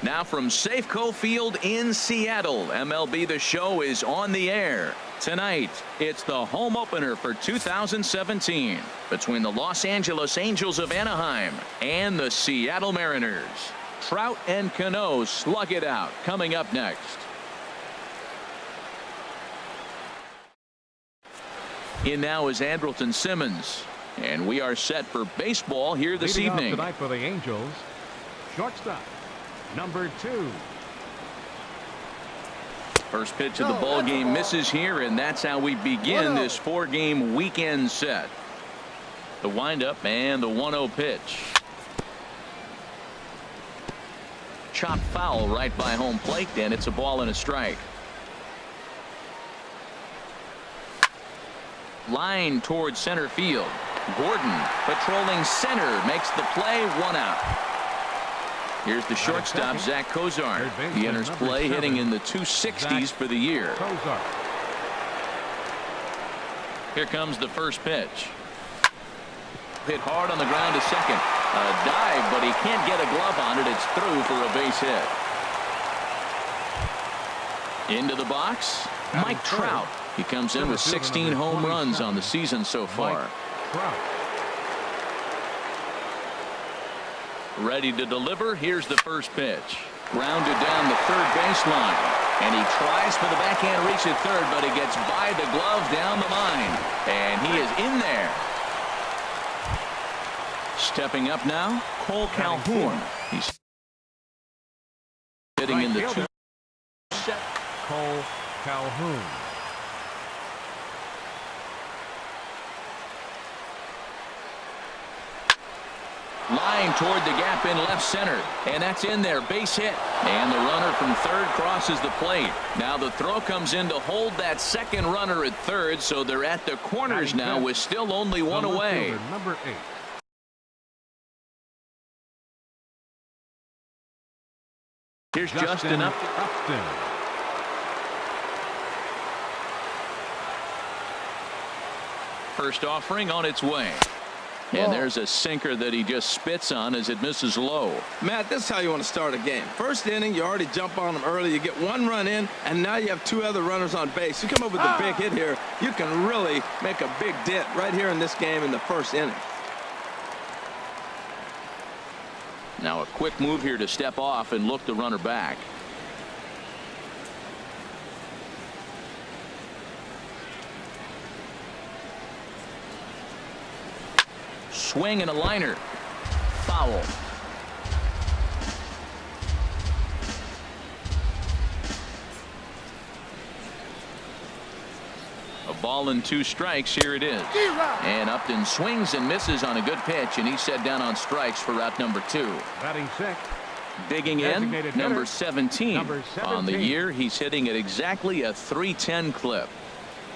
Now from Safeco Field in Seattle, MLB The Show is on the air. Tonight, it's the home opener for 2017 between the Los Angeles Angels of Anaheim and the Seattle Mariners. Trout and Cano slug it out coming up next. In now is Andrelton Simmons, and we are set for baseball here this evening. Tonight for the Angels, shortstop, number 2. First pitch of the ball game misses here, and that's how we begin this 4-game weekend set. The windup and the 1-0 pitch. Chopped foul right by home plate, and it's a ball and a strike. Line towards center field. Gordon patrolling center makes the play, 1 out. Here's the shortstop, Zach Cozart. He enters play hitting in the 260s for the year. Here comes the first pitch. Hit hard on the ground to second. A dive, but he can't get a glove on it. It's through for a base hit. Into the box, Mike Trout. He comes in with 16 home runs on the season so far. Ready to deliver. Here's the first pitch. Grounded down the third baseline. And he tries for the backhand reach at third, but it gets by the glove down the line. And he is in there. Stepping up now, Cole Calhoun. He's hitting in the 2. Cole Calhoun. Line toward the gap in left center, and that's in there. Base hit, and the runner from third crosses the plate. Now the throw comes in to hold that second runner at third, so they're at the corners now with still only 1 away. Number 8. Here's Justin Upton. First offering on its way. And there's a sinker that he just spits on as it misses low. Matt, this is how you want to start a game. First inning, you already jump on them early. You get 1 run in, and now you have 2 other runners on base. You come up with a big hit here, you can really make a big dent right here in this game in the first inning. Now a quick move here to step off and look the runner back. Swing and a liner. Foul. A ball and 2 strikes. Here it is. And Upton swings and misses on a good pitch, and he's set down on strikes for route number 2. Batting 6. Digging in, number 17. On the year, he's hitting at exactly a .310 clip.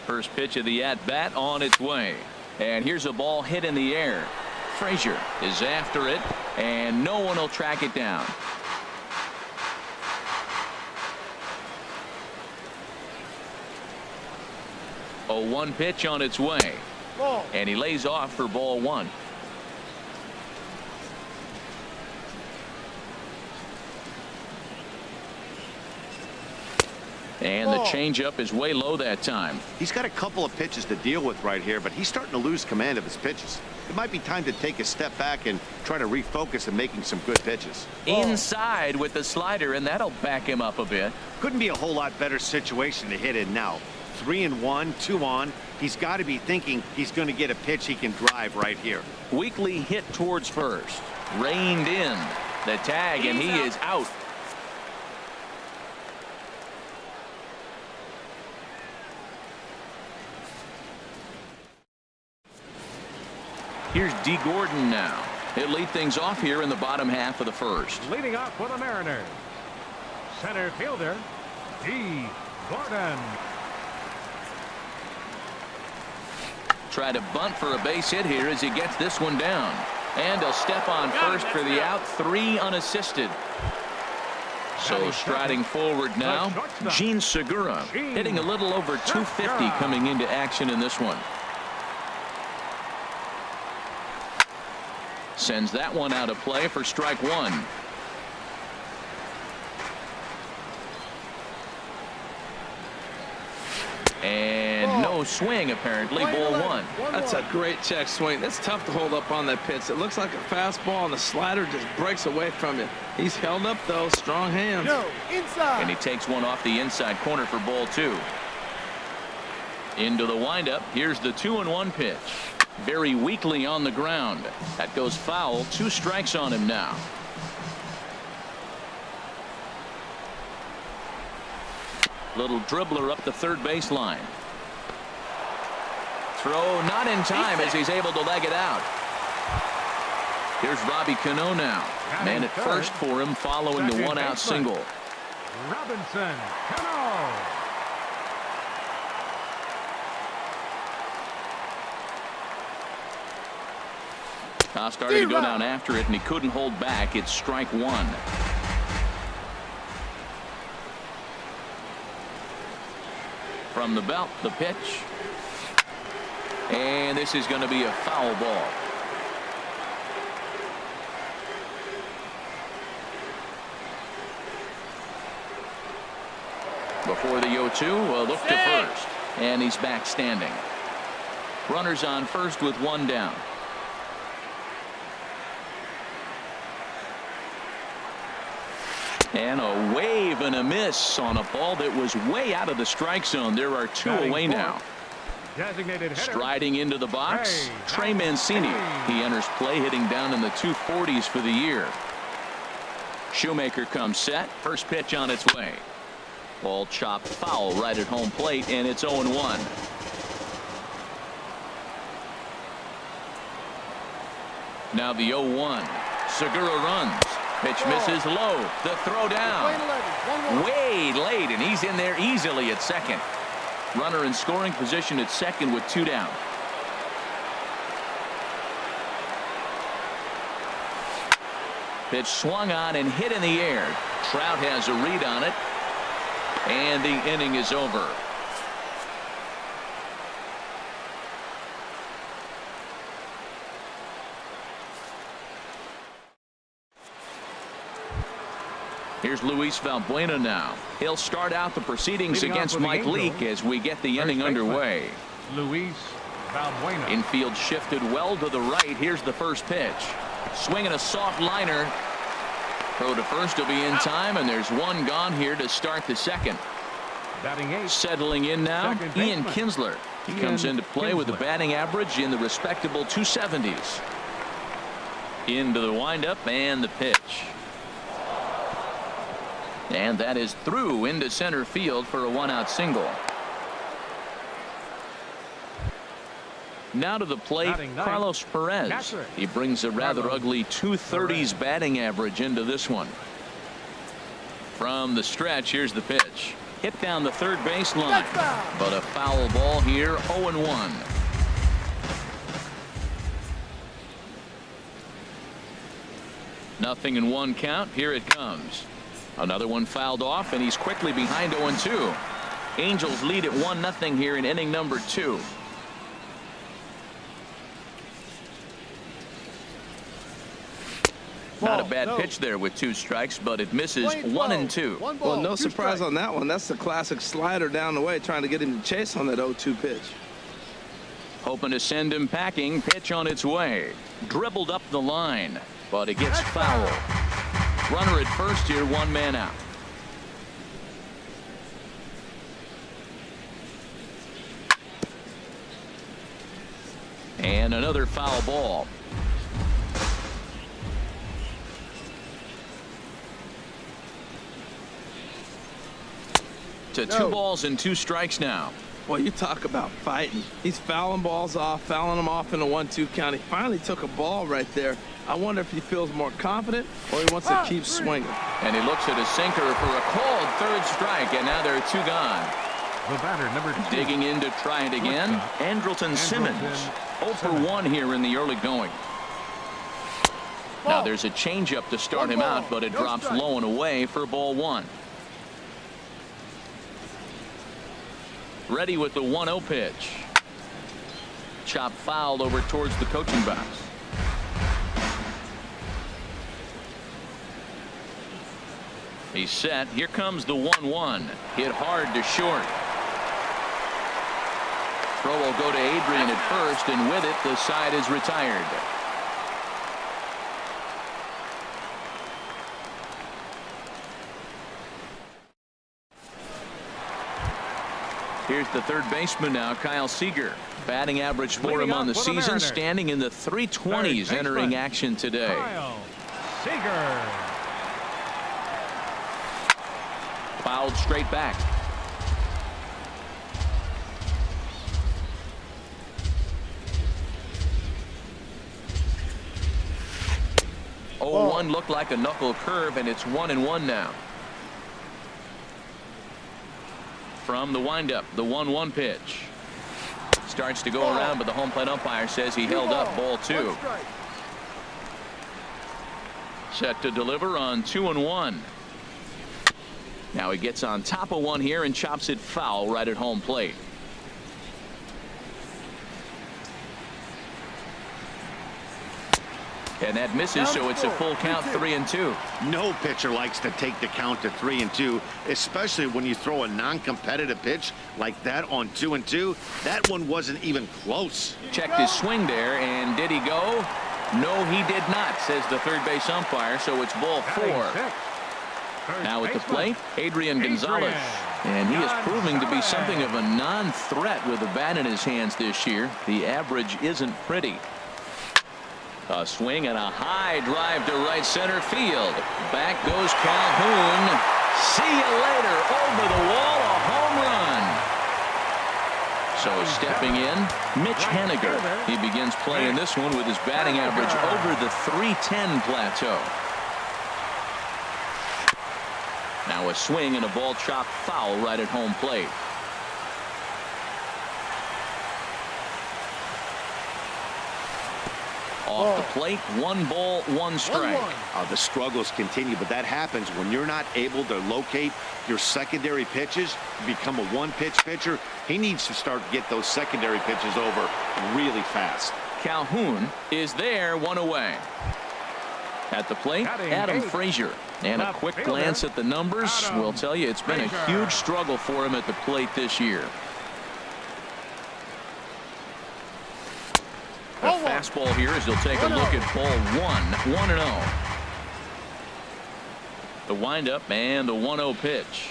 First pitch of the at-bat on its way. And here's a ball hit in the air. Frazier is after it, and no one will track it down. A 1 pitch on its way. And he lays off for ball 1. And the changeup is way low that time. He's got a couple of pitches to deal with right here, but he's starting to lose command of his pitches. It might be time to take a step back and try to refocus on making some good pitches. Inside with the slider, and that'll back him up a bit. Couldn't be a whole lot better situation to hit in now. 3-1, 2 on. He's got to be thinking he's going to get a pitch he can drive right here. Weakly hit towards first. Reined in. The tag, and he is out. Here's D. Gordon now. He'll lead things off here in the bottom half of the first. Leading off for the Mariners, center fielder, D. Gordon. Try to bunt for a base hit here as he gets this one down. And he'll step on first for the out. 3 unassisted. So striding forward now, Gene Segura hitting a little over 250 coming into action in this one. Sends that one out of play for strike 1. And no swing, apparently. Ball one. That's a great check swing. That's tough to hold up on that pitch. It looks like a fastball, and the slider just breaks away from you. He's held up, though. Strong hands. No, inside. And he takes one off the inside corner for ball two. Into the windup. Here's the 2-1 pitch. Very weakly on the ground. That goes foul. 2 strikes on him now. Little dribbler up the third baseline. Throw not in time as he's able to leg it out. Here's Robbie Cano now. Man at first for him following the one-out single. Robinson Cano. Started to go down after it, and he couldn't hold back. It's strike one. From the belt, the pitch. And this is going to be a foul ball. Before the 0-2, a look to first. And he's back standing. Runners on first with one down. And a wave and a miss on a ball that was way out of the strike zone. There are 2 away now. Designated hitter. Striding into the box, Trey Mancini. He enters play hitting down in the 240s for the year. Shoemaker comes set. First pitch on its way. Ball chopped foul right at home plate, and it's 0-1. Now the 0-1. Segura runs. Pitch misses low. The throw down. Way late, and he's in there easily at second. Runner in scoring position at second with 2 down. Pitch swung on and hit in the air. Trout has a read on it. And the inning is over. Here's Luis Valbuena now. He'll start out the proceedings against Mike Leake as we get the inning underway. Luis Valbuena. Infield shifted well to the right. Here's the first pitch. Swinging a soft liner. Throw to first will be in time, and there's one gone here to start the second. Batting eighth. Settling in now, Ian Kinsler. He comes into play with a batting average in the respectable 270s. Into the windup and the pitch. And that is through into center field for a one-out single. Now to the plate, Carlos Perez. He brings a rather ugly 230s batting average into this one. From the stretch, here's the pitch. Hit down the third baseline, but a foul ball here, 0-1. Nothing in one count. Here it comes. Another one fouled off, and he's quickly behind 0-2. Angels lead at 1-0 here in inning number 2. Not a bad pitch there with 2 strikes, but it misses 1-2. Well, no surprise on that one. That's the classic slider down the way, trying to get him to chase on that 0-2 pitch. Hoping to send him packing. Pitch on its way. Dribbled up the line, but it gets foul. Runner at first here, 1 man out. And another foul ball. To 2 balls and 2 strikes now. Well, you talk about fighting. He's fouling balls off, fouling them off in a 1-2 count. He finally took a ball right there. I wonder if he feels more confident or he wants to keep swinging. And he looks at a sinker for a called third strike, and now there are 2 gone. The batter, number 2. Digging in to try it again, Andrelton Simmons. 0 for 1 here in the early going. Now there's a changeup to start him out, but it drops low and away for ball 1. Ready with the 1-0 pitch. Chop fouled over towards the coaching box. He's set. Here comes the 1-1. Hit hard to short. throw will go to Adrian at first, and with it, the side is retired. Here's the third baseman now, Kyle Seager. Batting average for him on the season, standing in the 320s entering action today. Kyle Seager. Fouled straight back. 0-1 looked like a knuckle curve, and it's 1-1 now. From the windup, the 1-1 pitch. Starts to go around, but the home plate umpire says he held up. Ball 2. Set to deliver on 2-1. Now he gets on top of one here and chops it foul right at home plate. And that misses, so it's a full count, 3-2. No pitcher likes to take the count to 3-2, especially when you throw a non-competitive pitch like that on 2-2. That one wasn't even close. Checked his swing there, and did he go? No, he did not, says the third base umpire, so it's ball 4. Now at the plate, Adrian Gonzalez. And he is proving to be something of a non-threat with the bat in his hands this year. The average isn't pretty. A swing and a high drive to right center field. Back goes Calhoun. See you later. Over the wall, a home run. So stepping in, Mitch Haniger. He begins playing this one with his batting average over the 310 plateau. Now a swing and a ball chopped foul right at home plate. Off the plate, 1 ball, 1 strike. The struggles continue, but that happens when you're not able to locate your secondary pitches. Become a one-pitch pitcher. He needs to start to get those secondary pitches over really fast. Calhoun is there, 1 away. At the plate, Adam Frazier. And a quick glance at the numbers will tell you it's been a huge struggle for him at the plate this year. The fastball here as he'll take a look at ball 1. 1-0. The windup and the 1-0 pitch.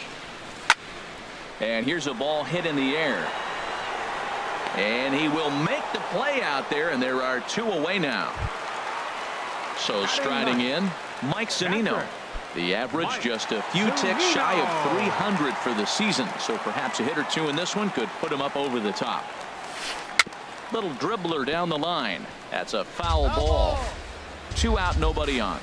And here's a ball hit in the air. And he will make the play out there, and there are 2 away now. So striding in, Mike Zunino. The average just a few ticks shy of 300 for the season. So perhaps a hit or 2 in this one could put him up over the top. Little dribbler down the line. That's a foul ball. 2 out, nobody on.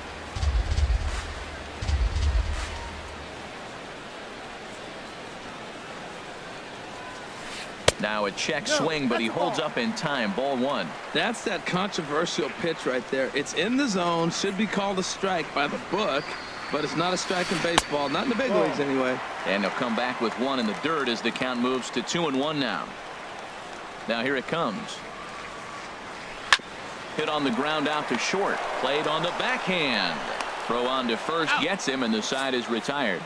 Now a check swing, but he holds up in time. Ball 1. That's that controversial pitch right there. It's in the zone, should be called a strike by the book, but it's not a strike in baseball, not in the big leagues anyway. And he'll come back with 1 in the dirt as the count moves to 2-1 now. Now here it comes. Hit on the ground out to short. Played on the backhand. Throw on to first, gets him, and the side is retired.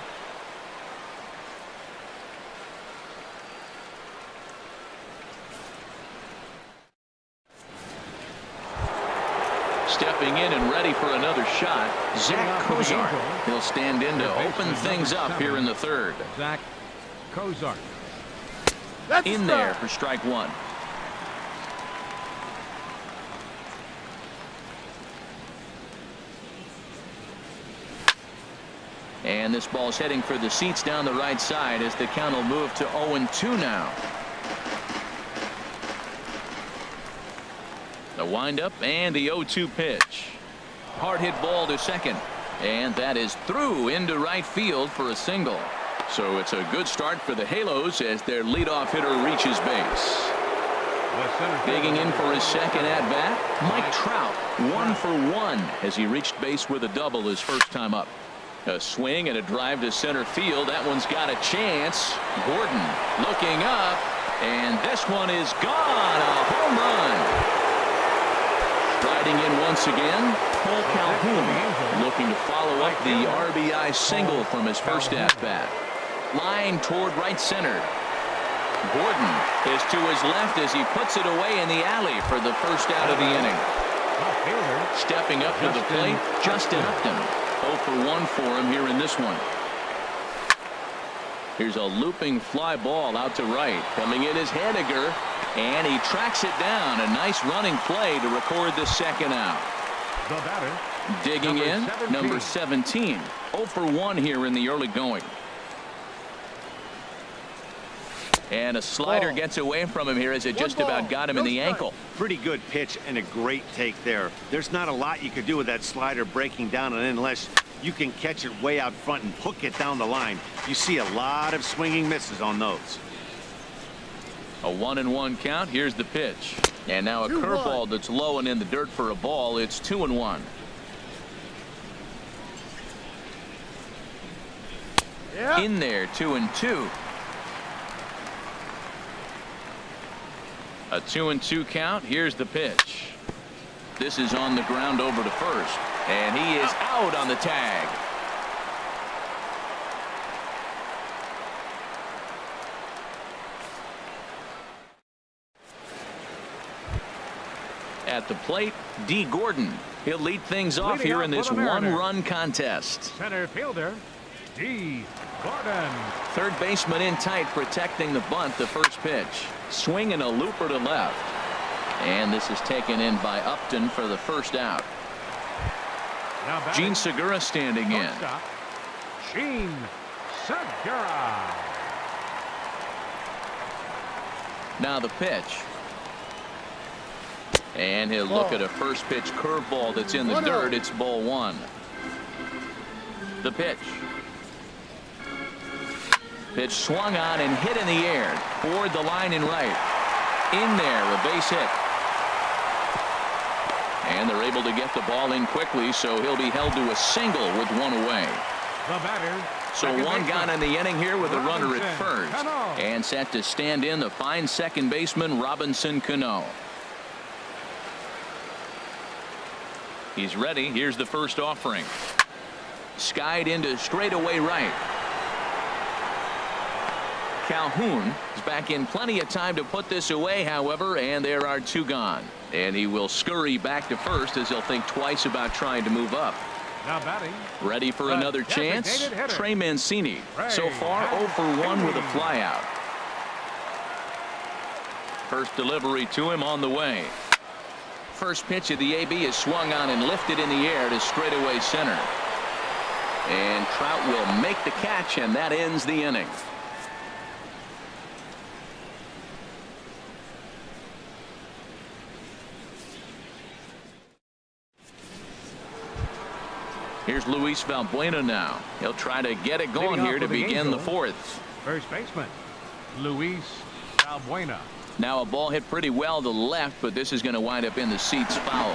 Stepping in and ready for another shot, Zach Kozar. He'll stand in to open things up here in the 3rd. Zach Kozar. In there for strike 1. And this ball's heading for the seats down the right side as the count will move to 0-2 now. The windup and the 0-2 pitch. Hard hit ball to second. And that is through into right field for a single. So it's a good start for the Halos as their leadoff hitter reaches base. Digging in for his second at-bat, Mike Trout, 1 for 1 as he reached base with a double his first time up. A swing and a drive to center field. That one's got a chance. Gordon looking up, and this one is gone. A home run. Striding in once again, Paul Calhoun looking to follow up the RBI single from his first at-bat. Line toward right center. Gordon is to his left as he puts it away in the alley for the first out of the inning. Stepping up to the plate, Justin Upton. 0 for 1 for him here in this one. Here's a looping fly ball out to right. Coming in is Haniger, and he tracks it down. A nice running play to record the second out. The batter. Digging in, number 17. 0 for 1 here in the early going. And a slider gets away from him here as it just about got him in the ankle. Pretty good pitch and a great take there. There's not a lot you could do with that slider breaking down and unless you can catch it way out front and hook it down the line. You see a lot of swinging misses on those. A 1-1 count. Here's the pitch. And now a curveball that's low and in the dirt for a ball. It's 2-1. Yeah. In there, 2-2. A 2-2 count. Here's the pitch. This is on the ground over to first. And he is out on the tag. At the plate, D. Gordon. He'll lead things off here in this one-run contest. Center fielder, D. Gordon. Third baseman in tight, protecting the bunt. The first pitch. Swinging a looper to left. And this is taken in by Upton for the first out. Gene Segura standing in. Gene Segura. Now the pitch. And he'll look at a first pitch curveball that's in the dirt. It's ball 1. The pitch. Pitch swung on and hit in the air. Toward the line and right. In there, a base hit. And they're able to get the ball in quickly, so he'll be held to a single with one away. The batter. So one gone in the inning here with a runner at first. And set to stand in the fine second baseman, Robinson Cano. He's ready. Here's the first offering. Skied into straightaway right. Calhoun is back in plenty of time to put this away, however, and there are 2 gone. And he will scurry back to first as he'll think twice about trying to move up. Now batting. Ready for another chance? Trey Mancini. So far 0 for 1 with a flyout. First delivery to him on the way. First pitch of the AB is swung on and lifted in the air to straightaway center. And Trout will make the catch, and that ends the inning. Here's Luis Valbuena now. He'll try to get it going here to begin the 4th. First baseman, Luis Valbuena. Now a ball hit pretty well to the left, but this is going to wind up in the seats foul.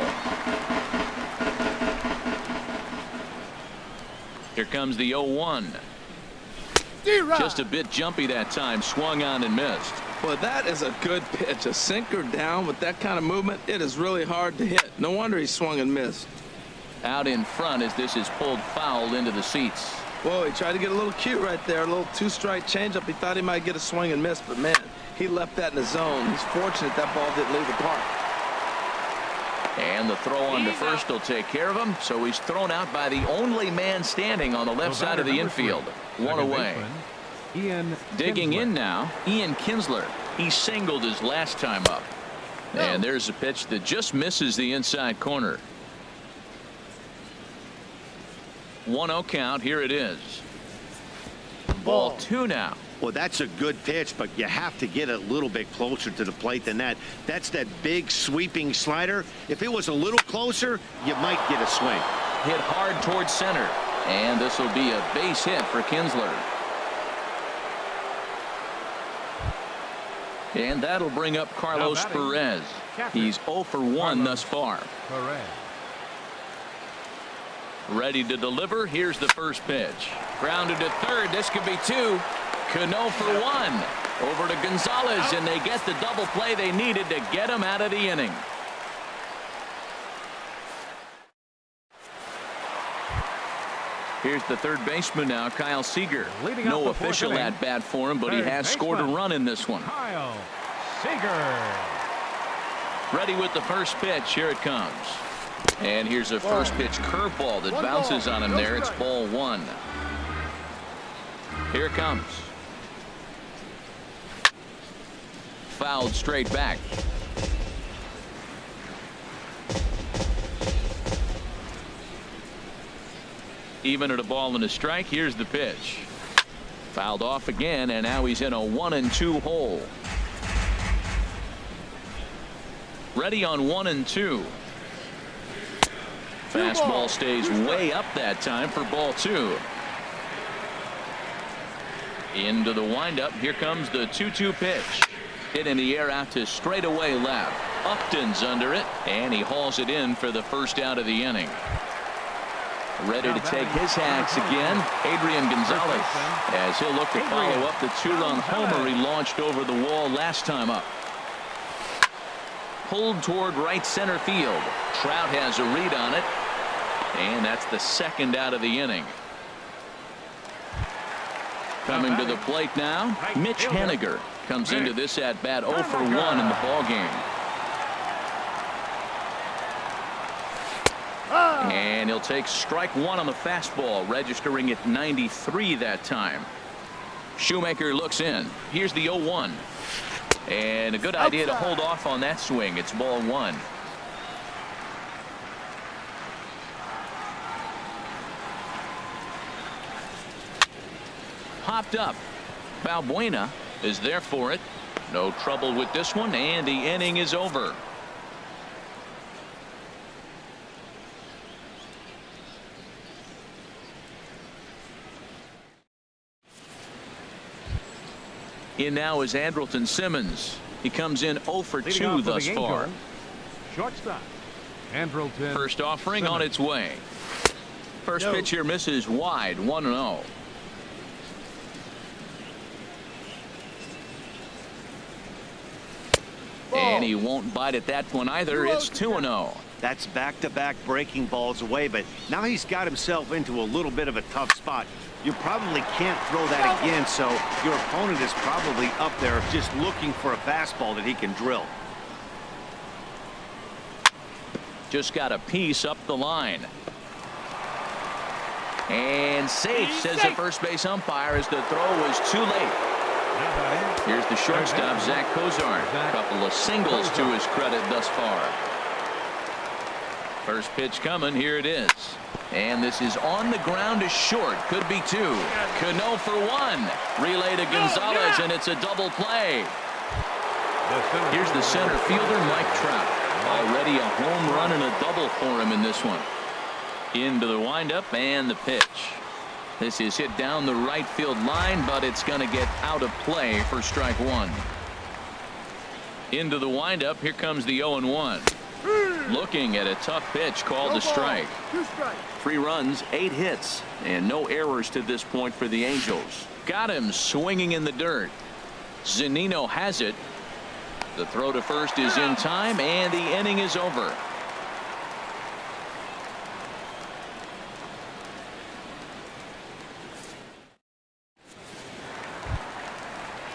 Here comes the 0-1. Just a bit jumpy that time. Swung on and missed. Well, that is a good pitch. A sinker down with that kind of movement. It is really hard to hit. No wonder he swung and missed. Out in front as this is pulled foul into the seats. Whoa, he tried to get a little cute right there. A little 2-strike changeup. He thought he might get a swing and miss, but man, he left that in the zone. He's fortunate that ball didn't leave the park. And the throw on to first will take care of him. So he's thrown out by the only man standing on the left side of the infield. 1 away. Digging in now, Ian Kinsler. He singled his last time up. And there's a pitch that just misses the inside corner. 1-0 count. Here it is. Ball 2 now. Well, that's a good pitch, but you have to get a little bit closer to the plate than that. That's that big sweeping slider. If it was a little closer, you might get a swing. Hit hard towards center. And this will be a base hit for Kinsler. And that'll bring up Carlos Perez. He's 0 for 1 thus far. Ready to deliver. Here's the first pitch. Grounded to third. This could be 2. Cano for 1. Over to Gonzalez, and they get the double play they needed to get him out of the inning. Here's the third baseman now, Kyle Seager. Leading No off the fourth official inning, at bat for him, but he third has scored a baseman, run in this one. Kyle Seager. Ready with the first pitch. Here it comes. And here's a first pitch curveball that bounces on him there. It's ball one. Here it comes. Fouled straight back. Even at a ball and a strike. Here's the pitch. Fouled off again, and now he's in a 1-2 hole. Ready on 1-2. Fastball stays way up that time for ball two. Into the windup. Here comes the 2-2 pitch. Hit in the air out to straightaway left. Upton's under it, and he hauls it in for the first out of the inning. Ready to take his hacks again, Adrian Gonzalez, as he'll look to follow up the two-run homer he launched over the wall last time up. Pulled toward right center field. Trout has a read on it, and that's the second out of the inning. Coming to the plate now, Mitch Haniger comes into this at bat 0 for 1 in the ball game. And he'll take strike one on the fastball, registering at 93 that time. Shoemaker looks in. Here's the 0-1. And a good idea to hold off on that swing. It's ball one. Popped up. Balbuena is there for it. No trouble with this one, and the inning is over. In now is Andrelton Simmons. He comes in 0 for 2 thus far. Shortstop Andrelton. First offering Simmons on its way. First pitch here misses wide, 1-0. And he won't bite at that one either. It's 2-0. That's back-to-back breaking balls away, but now he's got himself into a little bit of a tough spot. You probably can't throw that again, so your opponent is probably up there just looking for a fastball that he can drill. Just got a piece up the line. And safe, says the first base umpire, as the throw was too late. Here's the shortstop, Zach Kozar. A couple of singles to his credit thus far. First pitch coming. Here it is. And this is on the ground to short. Could be two. Cano for one. Relay to Gonzalez, and it's a double play. Here's the center fielder, Mike Trout. Already a home run and a double for him in this one. Into the windup and the pitch. This is hit down the right field line, but it's going to get out of play for strike one. Into the windup. Here comes the 0-1. Looking at a tough pitch called a strike. 3 runs, 8 hits, and no errors to this point for the Angels. Got him swinging in the dirt. Zunino has it. The throw to first is in time, and the inning is over.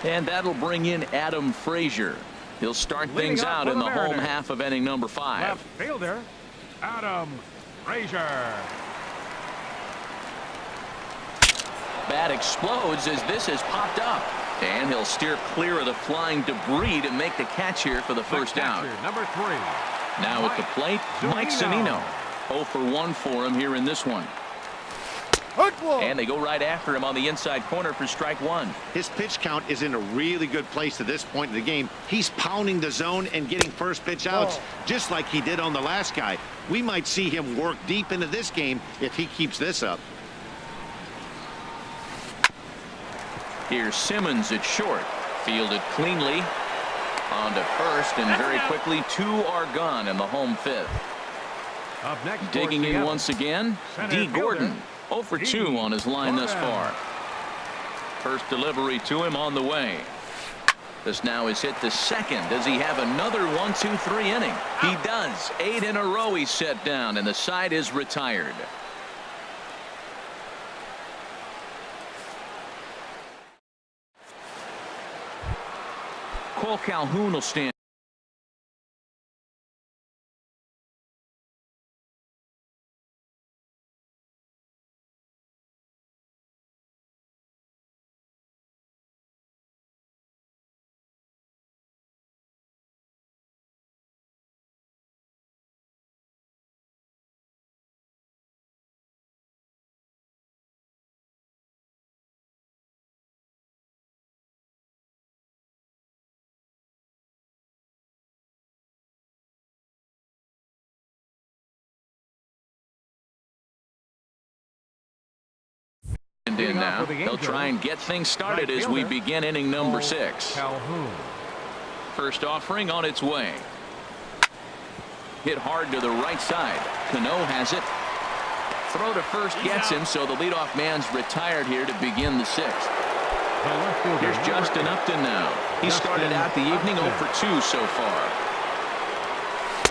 And that'll bring in Adam Frazier. He'll start things out in the home half of inning number 5. Left fielder Adam Frazier. Bat explodes as this has popped up. And he'll steer clear of the flying debris to make the catch here for the first out. Number 3. Now at the plate, Mike Zunino. 0 for 1 for him here in this one. And they go right after him on the inside corner for strike one. His pitch count is in a really good place at this point in the game. He's pounding the zone and getting first pitch outs just like he did on the last guy. We might see him work deep into this game if he keeps this up. Here's Simmons at short. Fielded cleanly. On to first, and very quickly 2 are gone in the home 5th. Up next, Digging in once again, D. Gordon. 0 for 2 on his line thus far. First delivery to him on the way. This now is hit to second. Does he have another 1-2-3 inning? He does. 8 in a row he's set down, and the side is retired. Cole Calhoun will stand. In now. They'll try and get things started as we begin inning number 6. Calhoun. First offering on its way. Hit hard to the right side. Cano has it. Throw to first gets him, so the leadoff man's retired here to begin the 6th. Here's Justin Upton now. He started out the evening 0 for 2 so far.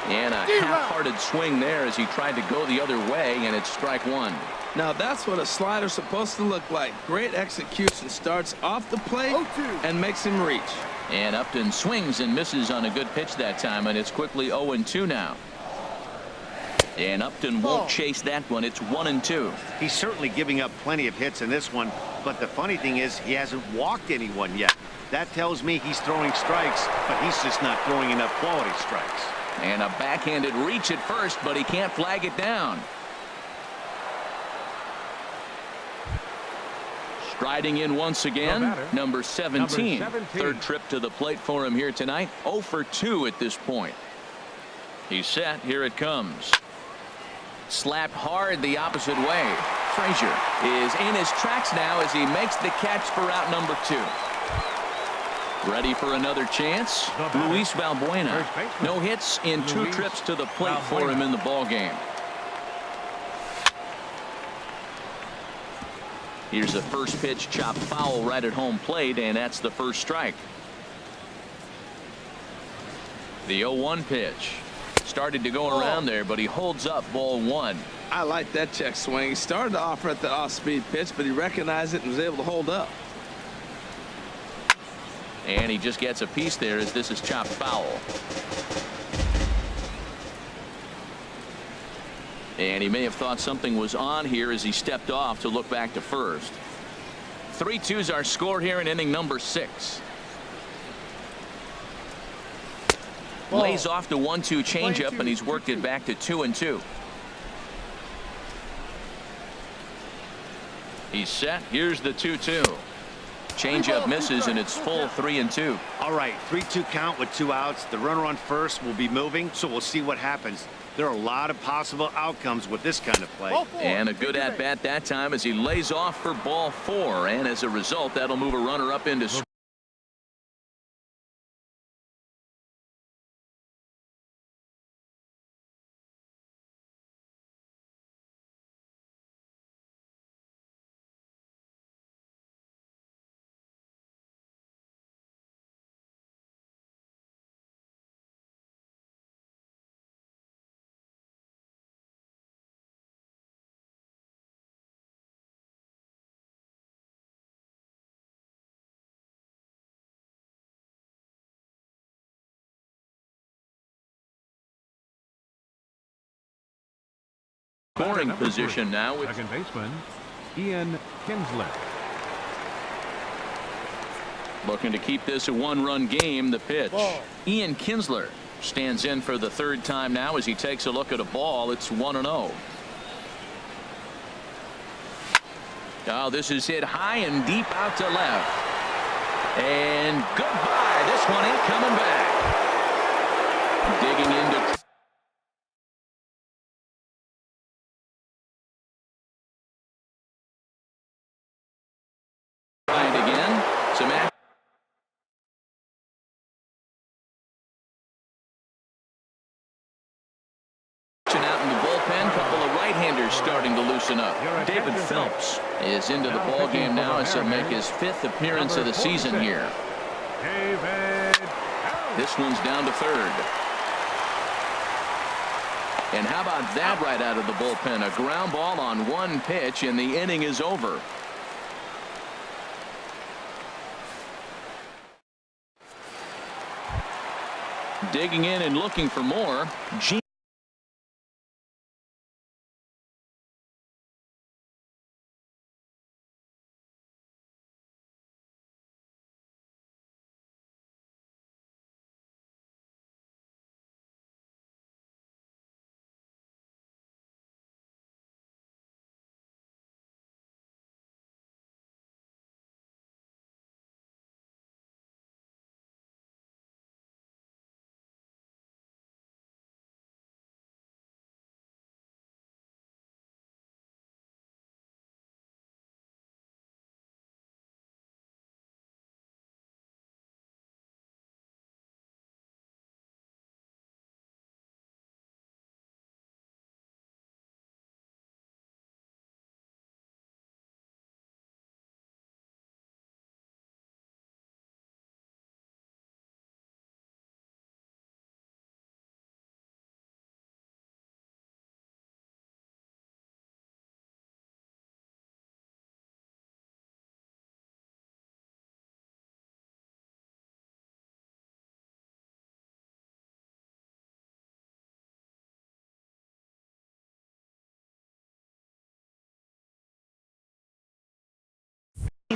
And a half-hearted swing there as he tried to go the other way, and it's strike 1. Now that's what a slider's supposed to look like. Great execution. Starts off the plate and makes him reach. And Upton swings and misses on a good pitch that time, and it's quickly 0-2 now. And Upton won't chase that one. It's 1-2. He's certainly giving up plenty of hits in this one, but the funny thing is he hasn't walked anyone yet. That tells me he's throwing strikes, but he's just not throwing enough quality strikes. And a backhanded reach at first, but he can't flag it down. Striding in once again, number 17. Third trip to the plate for him here tonight. 0 for 2 at this point. He's set. Here it comes. Slapped hard the opposite way. Frazier is in his tracks now as he makes the catch for out number 2. Ready for another chance. Luis Valbuena. No hits in 2 trips to the plate for him in the ball game. Here's a first pitch chopped foul right at home plate, and that's the first strike. The 0-1 pitch. Started to go around there, but he holds up ball 1. I like that check swing. He started to offer at the off-speed pitch, but he recognized it and was able to hold up. And he just gets a piece there as this is chopped foul. And he may have thought something was on here as he stepped off to look back to first. 3-2's our score here in inning number 6. Lays off the 1-2 changeup, and he's worked it back to 2-2. He's set. Here's the 2-2. Changeup misses, and it's full 3-2. All right, 3-2 count with 2 outs. The runner on first will be moving, so we'll see what happens. There are a lot of possible outcomes with this kind of play. And a good at-bat that time as he lays off for ball 4. And as a result, that'll move a runner up into scoring position now with second baseman Ian Kinsler. looking to keep this a 1-run game. The pitch. Ian Kinsler stands in for the 3rd time now as he takes a look at a ball. It's 1-0. Oh, this is hit high and deep out to left. And goodbye. This one ain't coming back. Digging into again. Some action out in the bullpen. Couple of right-handers starting to loosen up. David Phelps is into the ball game now as he'll make his 5th appearance of the season here. This one's down to 3rd. And how about that right out of the bullpen? A ground ball on 1 pitch, and the inning is over. Digging in and looking for more.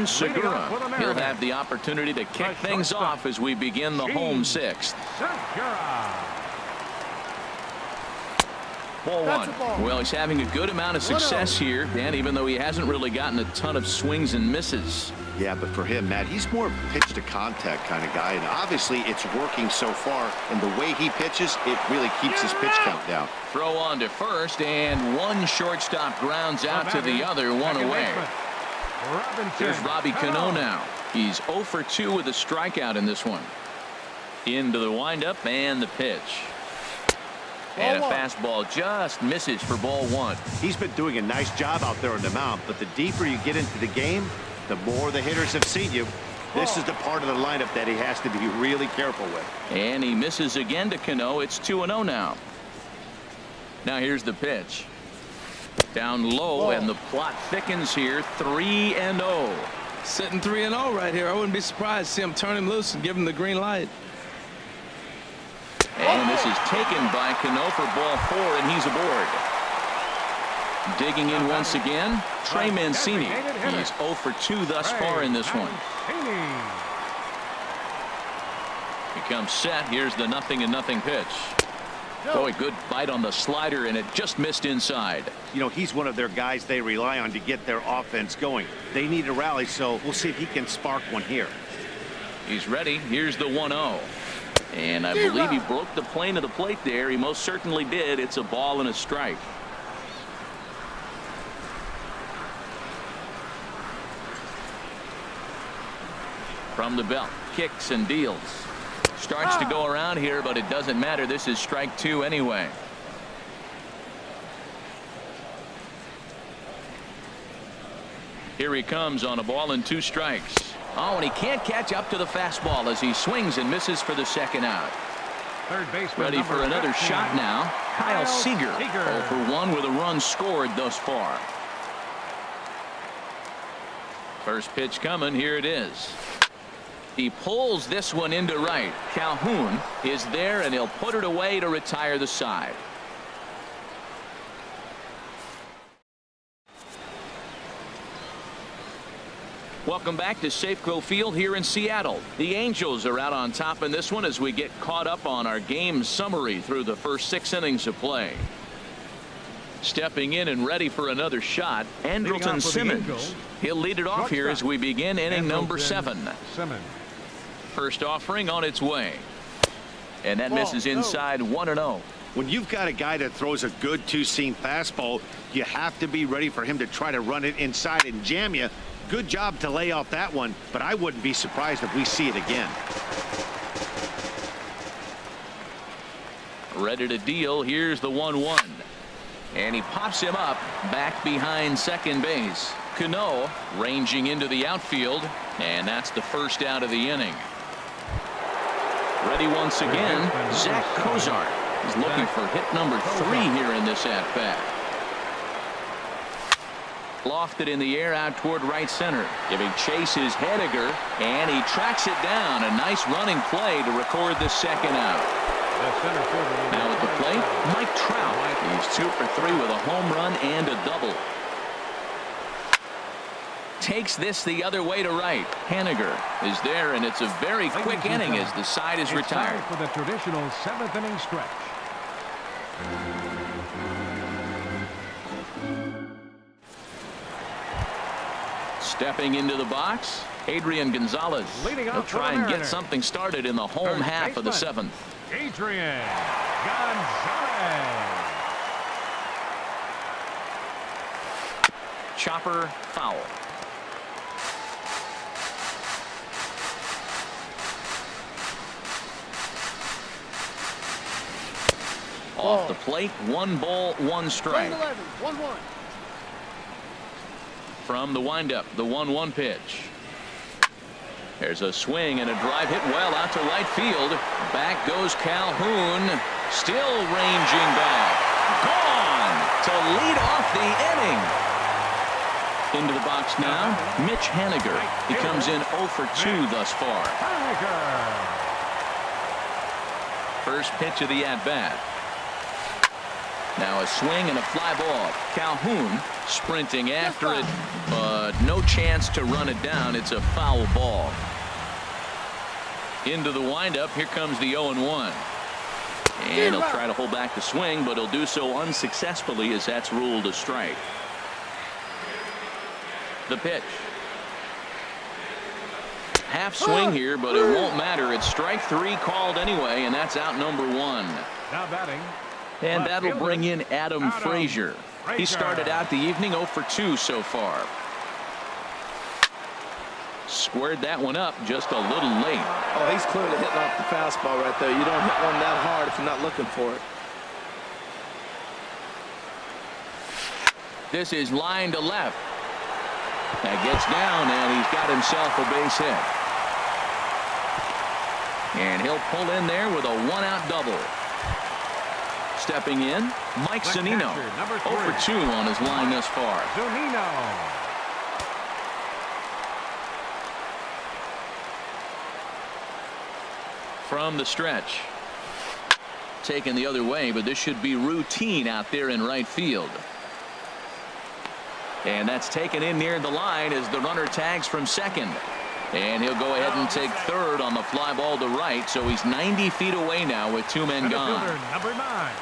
Segura. He'll have the opportunity to kick things off as we begin the home sixth. Ball one. Well, he's having a good amount of success here, Dan, even though he hasn't really gotten a ton of swings and misses. Yeah, but for him, Matt, he's more pitch to contact kind of guy, and obviously it's working so far, and the way he pitches, it really keeps his pitch count down. Throw on to first, and one shortstop grounds out to the other, one away. There's Robbie Cano now. He's 0 for 2 with a strikeout in this one. Into the windup and the pitch. And a fastball just misses for ball one. He's been doing a nice job out there on the mound, but the deeper you get into the game, the more the hitters have seen you. This is the part of the lineup that he has to be really careful with. And he misses again to Cano. It's 2-0 now. Now here's the pitch. Down low, and the plot thickens here. 3-0. Sitting 3-0 right here. I wouldn't be surprised to see him turn him loose and give him the green light. And this is taken by Cano for ball 4, and he's aboard. Digging in once again, Trey Mancini. He's 0 for 2 thus far in this one. He comes set. Here's the 0-0 pitch. Boy, good bite on the slider, and it just missed inside. You know, he's one of their guys they rely on to get their offense going. They need a rally, so we'll see if he can spark one here. He's ready. Here's the 1-0. And I believe he broke the plane of the plate there. He most certainly did. It's a ball and a strike. From the belt, kicks and deals. Starts to go around here, but it doesn't matter. This is strike 2 anyway. Here he comes on a ball and 2 strikes. Oh, and he can't catch up to the fastball as he swings and misses for the second out. Third baseman ready for another 15. Shot now. Kyle Seager 0 for 1 with a run scored thus far. First pitch coming. Here it is. He pulls this one into right. Calhoun is there, and he'll put it away to retire the side. Welcome back to Safeco Field here in Seattle. The Angels are out on top in this one as we get caught up on our game summary through the first 6 innings of play. Stepping in and ready for another shot, Andrelton Simmons. He'll lead it off here as we begin inning number 7. First offering on its way. And that misses inside 1-0. When you've got a guy that throws a good 2-seam fastball, you have to be ready for him to try to run it inside and jam you. Good job to lay off that one, but I wouldn't be surprised if we see it again. Ready to deal. Here's the 1-1. And he pops him up back behind second base. Cano ranging into the outfield, and that's the first out of the inning. Ready once again, Zach Cozart. He's looking for hit number 3 here in this at-bat. Lofted in the air out toward right center. Giving chase is Henniger, and he tracks it down. A nice running play to record the second out. Now at the plate, Mike Trout. He's 2 for 3 with a home run and a double. Takes this the other way to right. Henniger is there, and it's a very quick inning as the side is retired. For the traditional 7th inning stretch. Stepping into the box, Adrian Gonzalez. He'll try and get something started in the home half of the 7th. Adrian Gonzalez. Chopper foul. Off the plate, 1 ball, 1 strike. 1-1. From the windup, the 1-1 pitch. There's a swing and a drive hit well out to right field. Back goes Calhoun. Still ranging back. Gone to lead off the inning. Into the box now, Mitch Henniger. He comes in 0 for 2 thus far. First pitch of the at-bat. Now a swing and a fly ball. Calhoun sprinting after it, but no chance to run it down. It's a foul ball. Into the windup. Here comes the 0-1. And he'll try to hold back the swing, but he'll do so unsuccessfully as that's ruled a strike. The pitch. Half swing here, but it won't matter. It's strike 3 called anyway, and that's out number 1. Now batting. And that'll bring in Adam Frazier. He started out the evening 0 for 2 so far. Squared that one up just a little late. Oh, he's clearly hitting off the fastball right there. You don't hit one that hard if you're not looking for it. This is line to left. That gets down, and he's got himself a base hit. And he'll pull in there with a 1-out double. Stepping in, Mike Zunino. 0 for 2 on his line thus far. Zunino. From the stretch. Taken the other way, but this should be routine out there in right field. And that's taken in near the line as the runner tags from second. And he'll go ahead and take third on the fly ball to right, so he's 90 feet away now with 2 men gone. Number 9.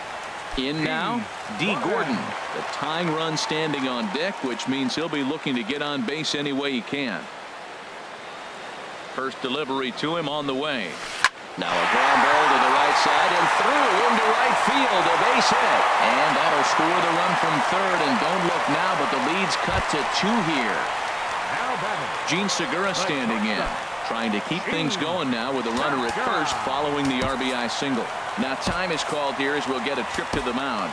In now, D. Gordon. The tying run standing on deck, which means he'll be looking to get on base any way he can. First delivery to him on the way. Now a ground ball to the right side and through into right field, a base hit. And that'll score the run from third, and don't look now, but the lead's cut to 2 here. Gene Segura standing in, trying to keep things going now with a runner at first following the RBI single. Now time is called here as we'll get a trip to the mound.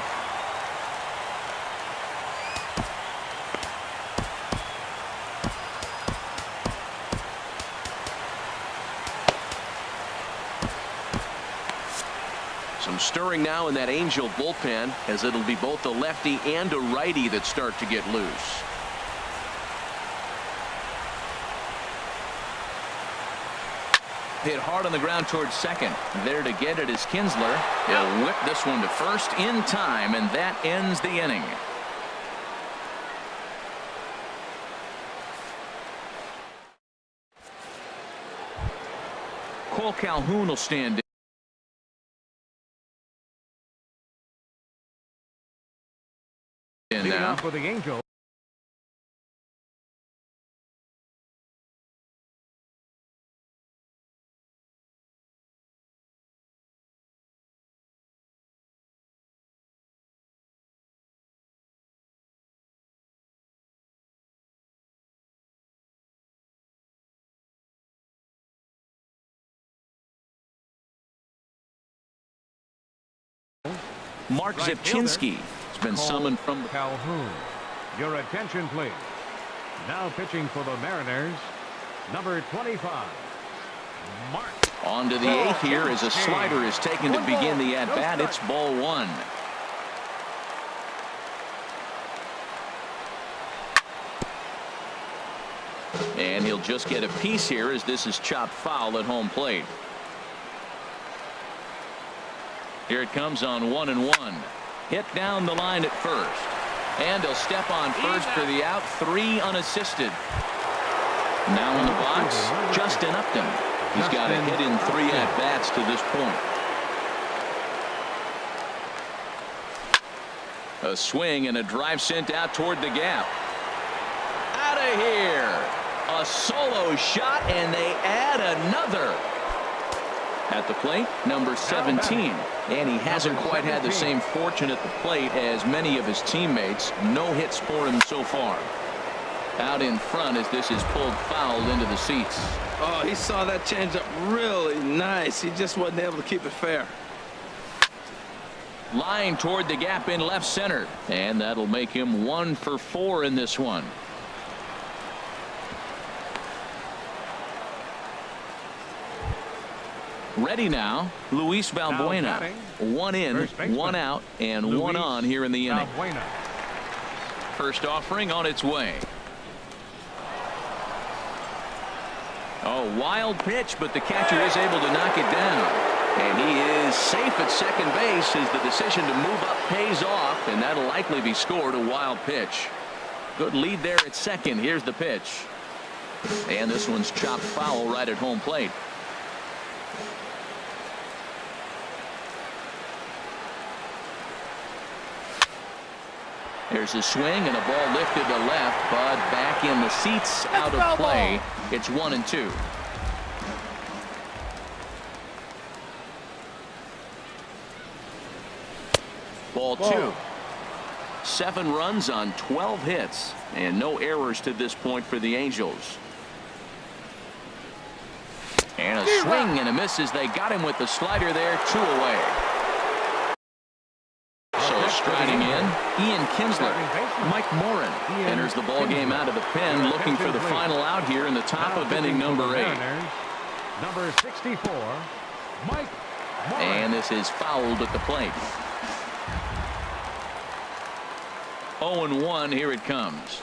Some stirring now in that Angel bullpen, as it'll be both a lefty and a righty that start to get loose. Hit hard on the ground towards second. There to get it is Kinsler. He'll whip this one to first in time, and that ends the inning. Cole Calhoun will stand in now. For the Angels. Mark Zipchinski has been summoned from the Calhoun. Your attention, please. Now pitching for the Mariners, number 25, Mark. On to the 8th here as a slider is taken to begin the at-bat. It's ball 1. And he'll just get a piece here as this is chopped foul at home plate. Here it comes on 1-1. Hit down the line at first. And he'll step on first for the out. 3 unassisted. Now in the box, Justin Upton. He's got a hit in 3 at-bats to this point. A swing and a drive sent out toward the gap. Out of here. A solo shot, and they add another. At the plate, number 17. And he hasn't quite had the same fortune at the plate as many of his teammates. No hits for him so far. Out in front as this is pulled foul into the seats. Oh, he saw that changeup really nice. He just wasn't able to keep it fair. Line toward the gap in left center. And that'll make him 1 for 4 in this one. Ready now, Luis Valbuena. 1 in, 1 out, and 1 on here in the inning. First offering on its way. Oh, wild pitch, but the catcher is able to knock it down. And he is safe at second base as the decision to move up pays off, and that'll likely be scored. A wild pitch. Good lead there at second. Here's the pitch. And this one's chopped foul right at home plate. There's a swing and a ball lifted to left, but back in the seats, out of play. It's 1-2. Ball 2. 7 runs on 12 hits and no errors to this point for the Angels. And a swing and a miss as they got him with the slider there. 2 away. So striding in, Ian Kinsler. Mike Morin enters the ball game out of the pen, looking for the final out here in the top of inning number 8. Number 64, Mike Morin. And this is fouled at the plate. 0-1. Here it comes.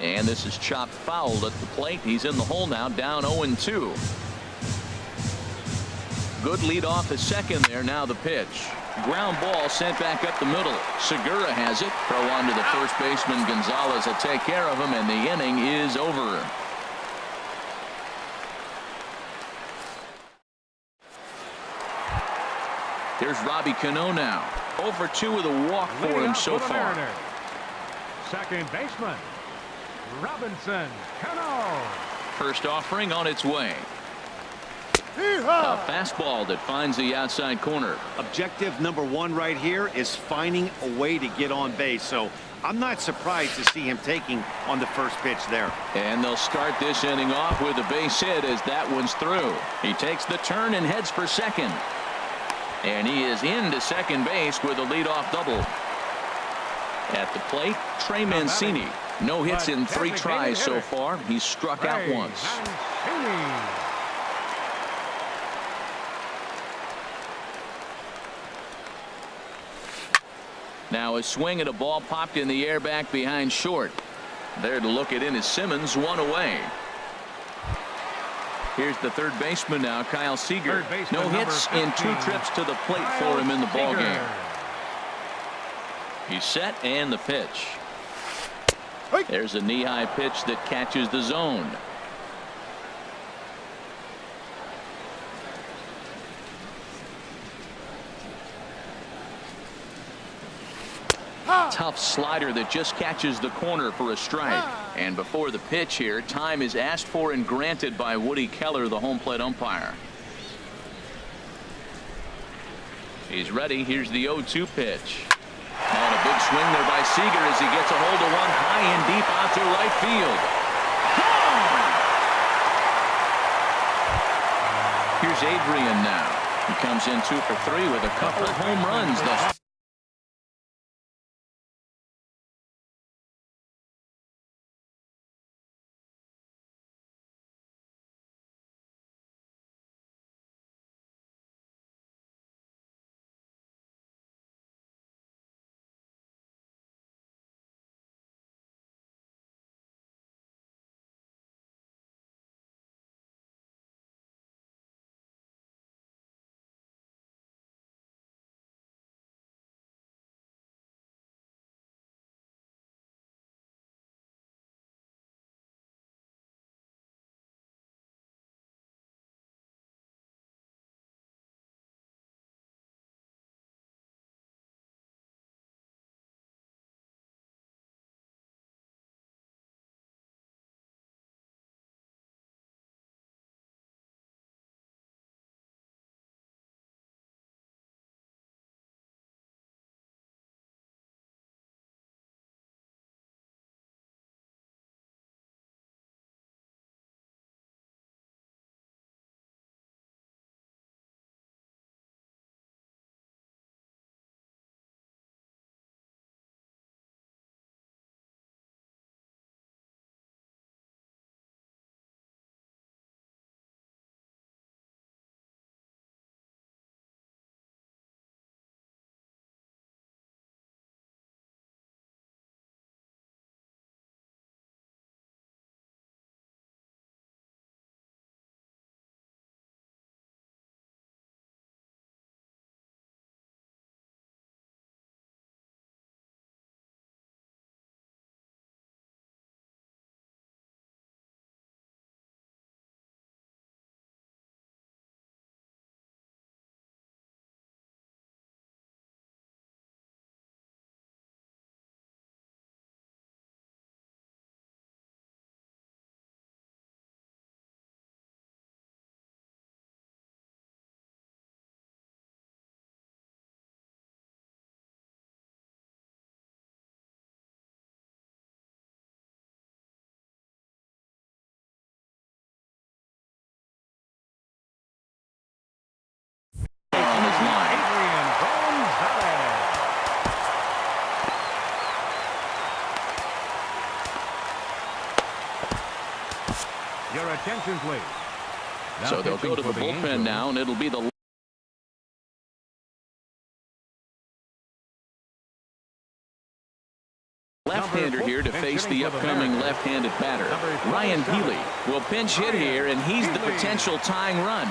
And this is chopped fouled at the plate. He's in the hole now, down 0-2. Good lead off the second there. Now the pitch. Ground ball sent back up the middle. Segura has it. Throw on to the first baseman. Gonzalez will take care of him, and the inning is over. Here's Robbie Cano now. 0-2 with a walk for him so far. Second baseman, Robinson Cano. First offering on its way. A fastball that finds the outside corner. Objective number 1 right here is finding a way to get on base. So I'm not surprised to see him taking on the first pitch there. And they'll start this inning off with a base hit as that one's through. He takes the turn and heads for second. And he is into second base with a leadoff double. At the plate, Trey Mancini. No hits in 3 tries so far. He's struck out once. Now a swing and a ball popped in the air back behind short. There to look it in is Simmons, 1 away. Here's the third baseman now, Kyle Seager. No hits in 2 trips to the plate for him in the ball game. He's set and the pitch. There's a knee-high pitch that catches the zone. Tough slider that just catches the corner for a strike. And before the pitch here, time is asked for and granted by Woody Keller, the home plate umpire. He's ready. Here's the 0-2 pitch. And a big swing there by Seager as he gets a hold of one high and deep out to right field. Here's Adrian now. He comes in 2 for 3 with a couple of home runs thus attention, please. Now So they'll go to pitching the for bullpen Angels, now, and it'll be the left-hander here to face the upcoming left-handed batter. Ryan Healy will pinch hit here, and he's the potential tying run.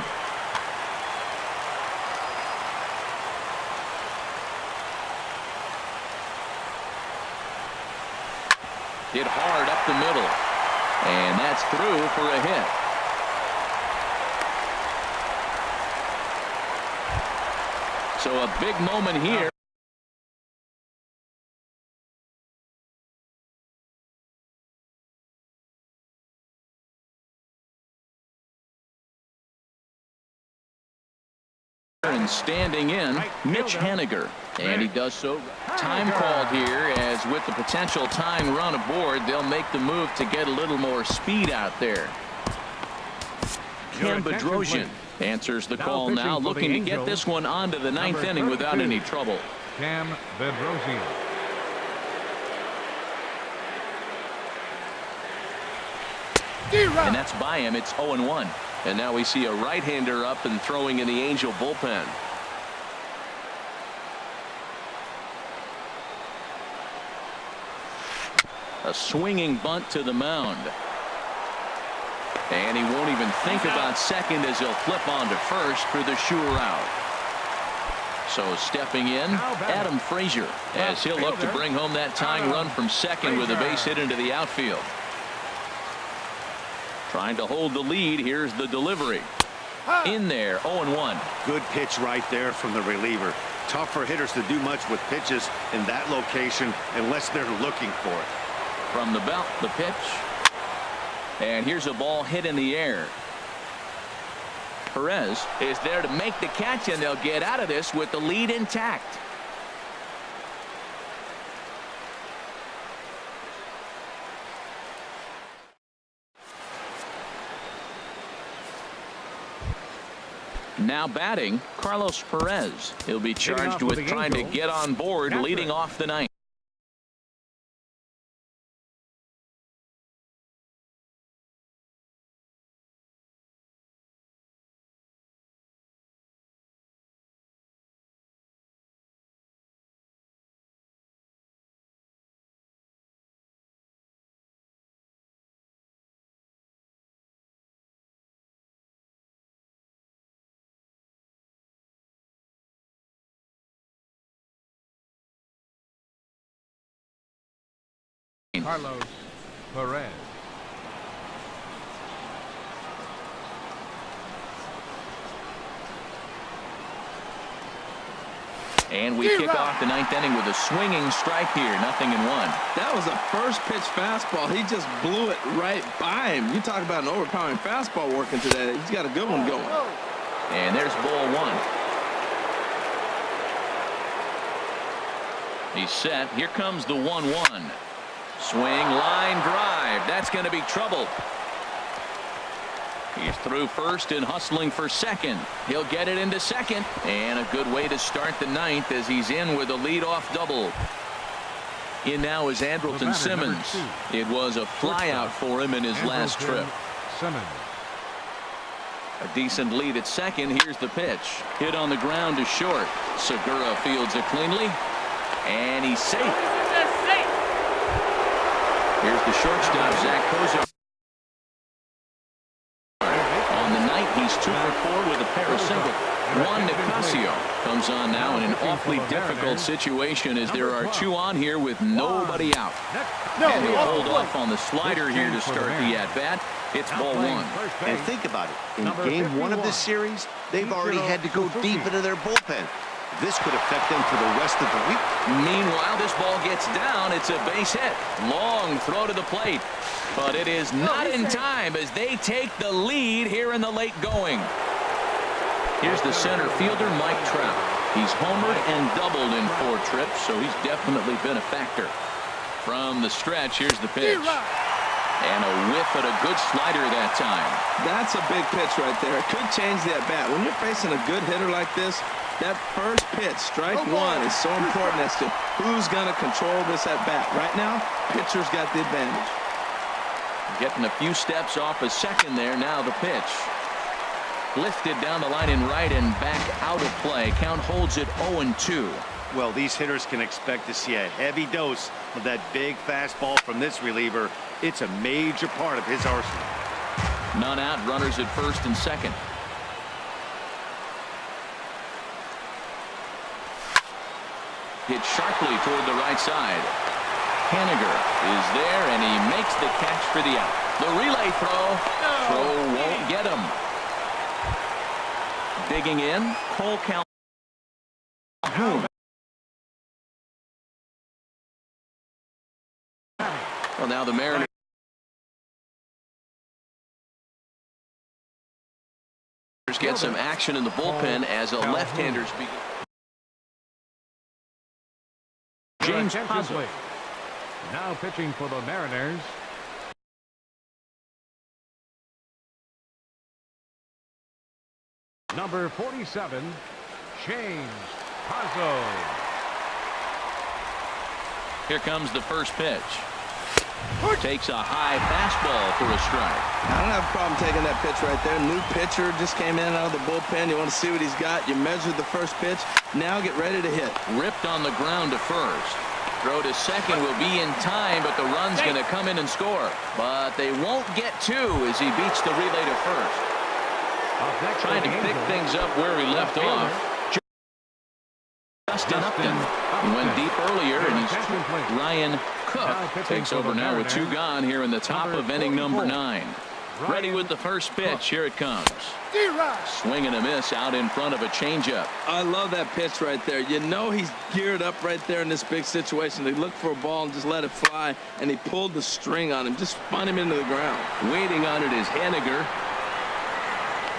Hit hard up the middle, and that's through for a hit. So a big moment here. And standing in, Mitch Haniger, and he does so. Time called here, as with the potential tying run aboard, they'll make the move to get a little more speed out there. Cam Bedrosian answers the call now, looking to get this one onto the ninth inning without any trouble. Cam Bedrosian. And that's by him. It's 0-1. And now we see a right-hander up and throwing in the Angel bullpen. A swinging bunt to the mound. And he won't even think about second as he'll flip on to first for the sure out. So stepping in, Adam Frazier, as he'll look to bring home that tying run from second with a base hit into the outfield. Trying to hold the lead. Here's the delivery. In there, 0-1. Good pitch right there from the reliever. Tough for hitters to do much with pitches in that location unless they're looking for it. From the belt, the pitch. And here's a ball hit in the air. Perez is there to make the catch, and they'll get out of this with the lead intact. Now batting, Carlos Perez. He'll be charged with trying to get on board, leading off the ninth. Carlos Perez. And we kick off the ninth inning with a swinging strike here. 0-1. That was a first pitch fastball. He just blew it right by him. You talk about an overpowering fastball working today. He's got a good one going. And there's ball one. He's set. Here comes the 1-1. Swing, line drive. That's going to be trouble. He's through first and hustling for second. He'll get it into second. And a good way to start the ninth as he's in with a leadoff double. In now is Andrelton Simmons. It was a flyout for him in his last trip. Simmons. A decent lead at second. Here's the pitch. Hit on the ground to short. Segura fields it cleanly. And he's safe. Here's the shortstop, Zach Kozar. On the night, he's 2 for 4 with a pair of singles. Juan Nicasio comes on now in an awfully difficult situation as there are 2 on here with nobody out. And he'll hold off on the slider here to start the at-bat. It's ball 1. And think about it. In game 1 of this series, they've already had to go deep into their bullpen. This could affect them for the rest of the week. Meanwhile, this ball gets down. It's a base hit. Long throw to the plate. But it is not in time as they take the lead here in the late going. Here's the center fielder, Mike Trout. He's homered and doubled in 4 trips, so he's definitely been a factor. From the stretch, here's the pitch. And a whiff at a good slider that time. That's a big pitch right there. It could change the at-bat. When you're facing a good hitter like this, that first pitch, strike 1, is so important as to who's going to control this at-bat. Right now, pitcher's got the advantage. Getting a few steps off a second there. Now the pitch. Lifted down the line in right and back out of play. Count holds it 0-2. Well, these hitters can expect to see a heavy dose of that big fastball from this reliever. It's a major part of his arsenal. None out. Runners at first and second. Hit sharply toward the right side. Henniger is there, and he makes the catch for the out. The relay throw. Throw won't get him. Digging in. Cole Calhoun. Well, now the Mariners get some action in the bullpen as a left-hander speaking. James Puzzle. Now pitching for the Mariners, number 47, James Puzzle. Here comes the first pitch. Takes a high fastball for a strike. I don't have a problem taking that pitch right there. New pitcher just came in out of the bullpen. You want to see what he's got. You measured the first pitch. Now get ready to hit. Ripped on the ground to first. Throw to second will be in time, but the run's going to come in and score. But they won't get two as he beats the relay to first. Trying to pick things up where he left off. Justin Upton. He went deep earlier, and he's Ryan Cook takes over now with two gone here in the top of inning number 9. Ready with the first pitch. Here it comes. Swing and a miss out in front of a changeup. I love that pitch right there. You know he's geared up right there in this big situation. They look for a ball and just let it fly, and he pulled the string on him. Just spun him into the ground. Waiting on it is Henniger.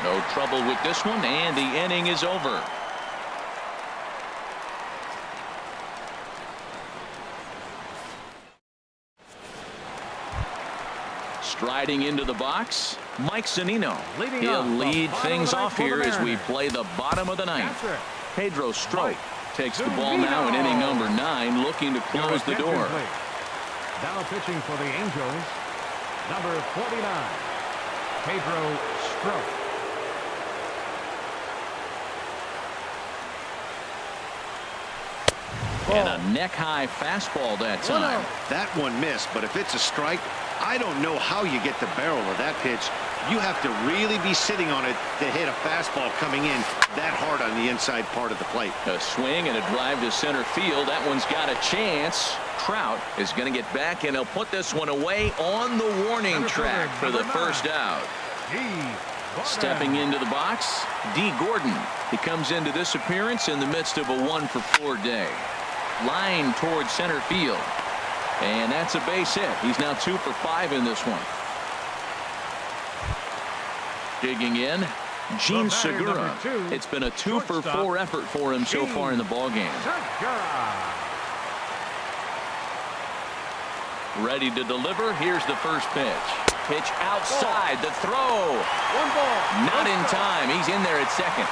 No trouble with this one, and the inning is over. Striding into the box, Mike Zunino. He'll lead things off here as we play the bottom of the 9th. Pedro Strop takes the ball now in inning number 9, looking to close the door. Now pitching for the Angels, number 49, Pedro Strop. And a neck-high fastball that time. That one missed, but if it's a strike, I don't know how you get the barrel of that pitch. You have to really be sitting on it to hit a fastball coming in that hard on the inside part of the plate. A swing and a drive to center field. That one's got a chance. Trout is going to get back, and he'll put this one away on the warning track for the first out. Stepping into the box, D. Gordon. He comes into this appearance in the midst of a 1-for-4 day. Line towards center field. And that's a base hit. He's now 2 for 5 in this one. Digging in, Gene Segura. It's been a 2 for 4 effort for him so far in the ballgame. Ready to deliver. Here's the first pitch. Pitch outside. The throw. Not in time. He's in there at second.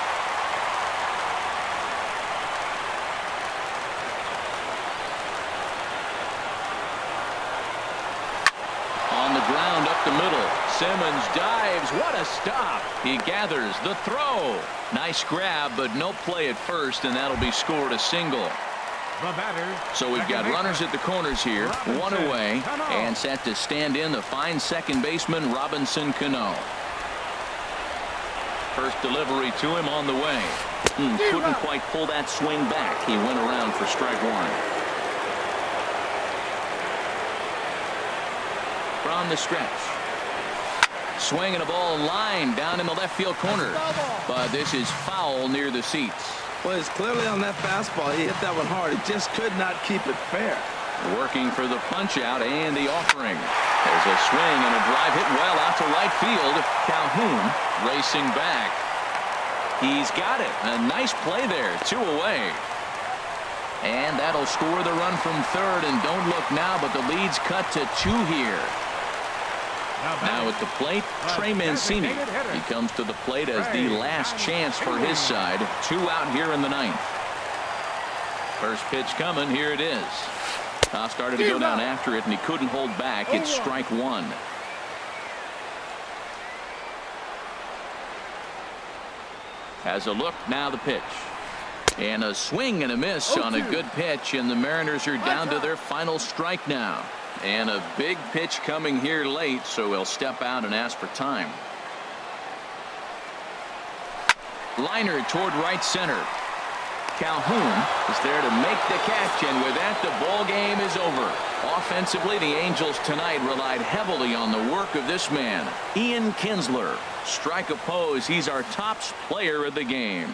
On the ground up the middle. Simmons dives. What a stop. He gathers the throw. Nice grab, but no play at first, and that'll be scored a single. So we've got runners at the corners here, one away, and set to stand in the fine second baseman Robinson Cano. First delivery to him on the way. Couldn't quite pull that swing back. He went around for strike one. From the stretch. Swinging a ball line down in the left field corner. But this is foul near the seats. Well, it's clearly on that fastball. He hit that one hard. He just could not keep it fair. Working for the punch out and the offering. There's a swing and a drive hit well out to right field. Calhoun racing back. He's got it. A nice play there. 2 away. And that'll score the run from third. And don't look now, but the lead's cut to 2 here. Now at the plate, Trey Mancini. He comes to the plate as the last chance for his side. 2 out here in the 9th. First pitch coming. Here it is. Started to go down after it, and he couldn't hold back. It's strike one. Has a look, now the pitch. And a swing and a miss on a good pitch, and the Mariners are down to their final strike now. And a big pitch coming here late, so he'll step out and ask for time. Liner toward right center. Calhoun is there to make the catch, and with that, the ball game is over. Offensively, the Angels tonight relied heavily on the work of this man, Ian Kinsler. Strike opposed, he's our top player of the game.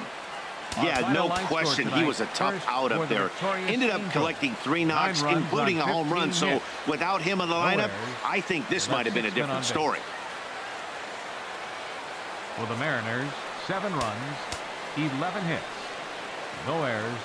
Yeah, no question. He was a tough out up there. Ended up collecting 3 knocks, including a home run. So without him in the lineup, I think this might have been a different story. For the Mariners, 7 runs, 11 hits, no errors.